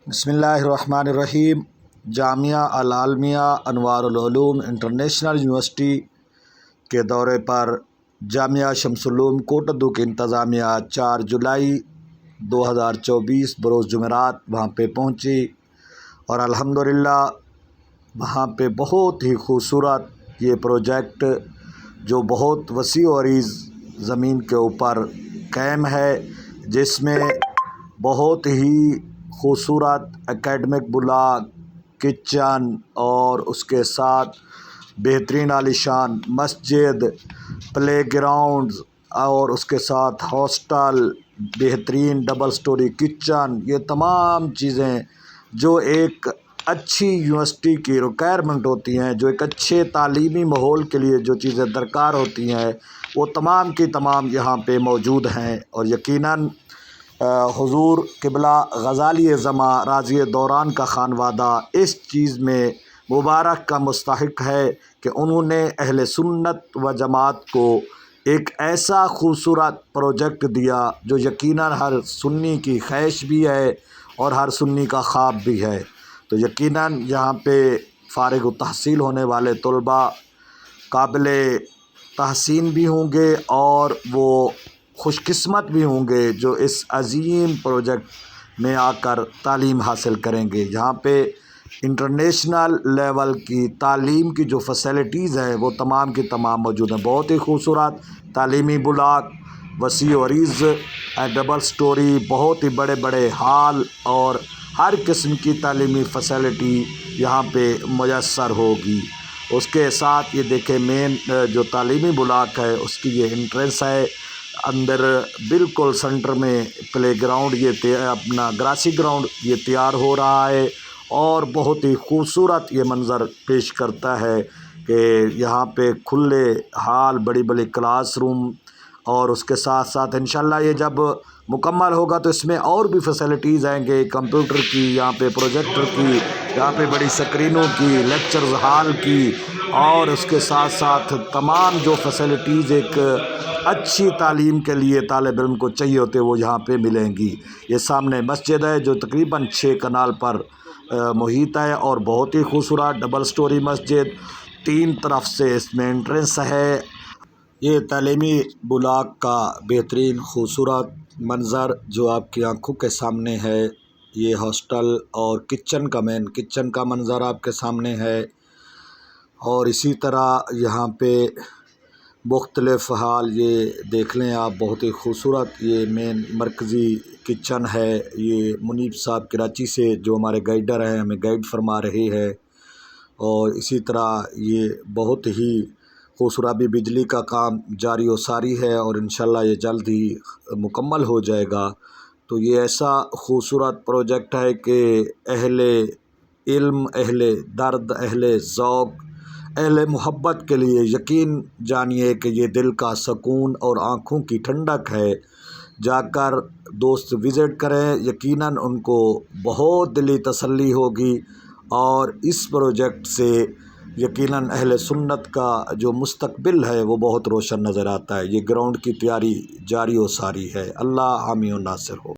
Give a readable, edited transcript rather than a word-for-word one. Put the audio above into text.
بسم اللہ الرحمن الرحیم۔ جامعہ العالمیہ انوار العلوم انٹرنیشنل یونیورسٹی کے دورے پر جامعہ شمس العلوم کوٹادو کی انتظامیہ 4 جولائی 2024 بروز جمعرات وہاں پہ پہنچی اور الحمدللہ وہاں پہ بہت ہی خوبصورت یہ پروجیکٹ جو بہت وسیع و عریض زمین کے اوپر قائم ہے، جس میں بہت ہی خوبصورت اکیڈمک بلاک، کچن اور اس کے ساتھ بہترین عالیشان مسجد، پلے گراؤنڈز اور اس کے ساتھ ہاسٹل، بہترین ڈبل سٹوری کچن، یہ تمام چیزیں جو ایک اچھی یونیورسٹی کی ریکوائرمنٹ ہوتی ہیں، جو ایک اچھے تعلیمی ماحول کے لیے جو چیزیں درکار ہوتی ہیں، وہ تمام کی تمام یہاں پہ موجود ہیں۔ اور یقیناً حضور قبلہ غزالی زماں راضی دوران کا خانوادہ اس چیز میں مبارک کا مستحق ہے کہ انہوں نے اہل سنت و جماعت کو ایک ایسا خوبصورت پروجیکٹ دیا جو یقیناً ہر سنی کی خواہش بھی ہے اور ہر سنی کا خواب بھی ہے۔ تو یقیناً یہاں پہ فارغ التحصیل ہونے والے طلباء قابل تحسین بھی ہوں گے اور وہ خوش قسمت بھی ہوں گے جو اس عظیم پروجیکٹ میں آ کر تعلیم حاصل کریں گے۔ یہاں پہ انٹرنیشنل لیول کی تعلیم کی جو فیسلٹیز ہیں وہ تمام کی تمام موجود ہیں۔ بہت ہی خوبصورت تعلیمی بلاک، وسیع و عریض ڈبل سٹوری، بہت ہی بڑے بڑے ہال اور ہر قسم کی تعلیمی فیسلٹی یہاں پہ میسر ہوگی۔ اس کے ساتھ یہ دیکھیں مین جو تعلیمی بلاک ہے اس کی یہ انٹرنس ہے، اندر بالکل سنٹر میں پلے گراؤنڈ یہ اپنا گراسی گراؤنڈ یہ تیار ہو رہا ہے اور بہت ہی خوبصورت یہ منظر پیش کرتا ہے کہ یہاں پہ کھلے ہال، بڑی بڑی کلاس روم اور اس کے ساتھ ساتھ انشاءاللہ یہ جب مکمل ہوگا تو اس میں اور بھی فیسلٹیز آئیں گے، کمپیوٹر کی، یہاں پہ پروجیکٹر کی، یہاں پہ بڑی سکرینوں کی، لیکچرز ہال کی اور اس کے ساتھ ساتھ تمام جو فیسلٹیز ایک اچھی تعلیم کے لیے طالب علم کو چاہیے ہوتے وہ یہاں پہ ملیں گی۔ یہ سامنے مسجد ہے جو تقریباً 6 کنال پر محیط ہے اور بہت ہی خوبصورت ڈبل سٹوری مسجد، 3 طرف سے اس میں انٹرنس ہے۔ یہ تعلیمی بلاک کا بہترین خوبصورت منظر جو آپ کی آنکھوں کے سامنے ہے، یہ ہاسٹل اور کچن کا منظر آپ کے سامنے ہے اور اسی طرح یہاں پہ مختلف حال یہ دیکھ لیں آپ، بہت ہی خوبصورت یہ مین مرکزی کچن ہے۔ یہ منیب صاحب کراچی سے جو ہمارے گائیڈر ہیں ہمیں گائیڈ فرما رہے ہیں اور اسی طرح یہ بہت ہی خوبصورت بھی بجلی کا کام جاری و ساری ہے اور انشاءاللہ یہ جلد ہی مکمل ہو جائے گا۔ تو یہ ایسا خوبصورت پروجیکٹ ہے کہ اہل علم، اہل درد، اہل ذوق، اہل محبت کے لیے یقین جانیے کہ یہ دل کا سکون اور آنکھوں کی ٹھنڈک ہے۔ جا کر دوست وزٹ کریں، یقیناً ان کو بہت دلی تسلی ہوگی اور اس پروجیکٹ سے یقیناً اہل سنت کا جو مستقبل ہے وہ بہت روشن نظر آتا ہے۔ یہ گراؤنڈ کی تیاری جاری و ساری ہے۔ اللہ حامی و ناصر ہو۔